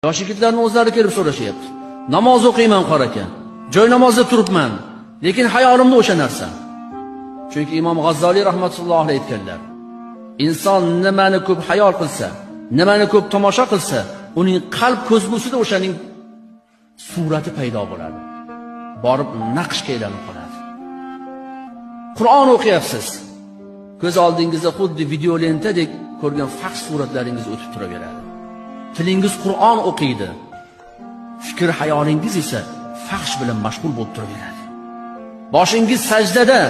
Yosh yigitlarning o'zlari kelib so'rashyapti. Namoz o'qiyman qor aka. Joy namozda turibman, lekin hayolimda o'sha narsa. Chunki Imom G'azzoliy rahmatullohi alayhi aytganlar: inson nimani ko'p hayol qilsa, nimani ko'p tomosha qilsa, uning qalb ko'zgusida o'shaning surati paydo bo'ladi. Borib naqshga aylanib qoladi. Qur'on o'qiyapsiz. Ko'z oldingizda xuddi video lentadek ko'rgan fax suratlaringiz o'tib turaveradi. Tilingiz Qur'on o'qiydi. Fikr hayolingiz esa faxsh bilan mashg'ul bo'lib turaveradi. Boshingiz sajdada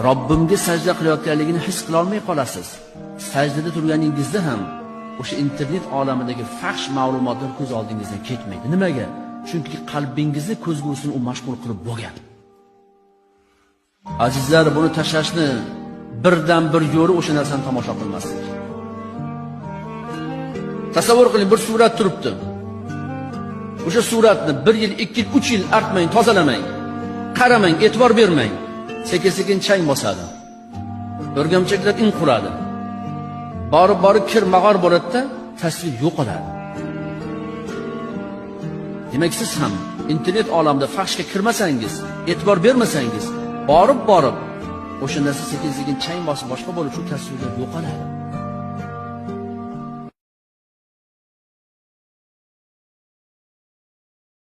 Robbimga sajda qilayotganligini his qila olmay qolasiz. Sajdada turganingizda ham o'sha internet olamidagi faxsh ma'lumotlar ko'z oldingizdan ketmaydi. Nimaga? Chunki qalbingizni ko'zgusini u mashg'ul qilib bo'lgan. Azizlar, buni tashlashni birdan bir yo'li o'sha narsani tomosha qilmaslik. Tasavvur qiling, bir surat turibdi. O'sha suratni 1 yil, 2 yil, 3 yil artmang, tozalamang, qaramang, e'tibor bermang. Sekin-sekin chang bosadi. O'rgamchaklar in quradi. Borib kir mag'or bo'ladi-da, tasvir yo'qoladi. Demak, siz ham internet olamida faxshga kirmasangiz, e'tibor bermasangiz, borib o'sha narsa sekin-sekin chang bosib boshqa bo'lib shu tasvirlar yo'qoladi.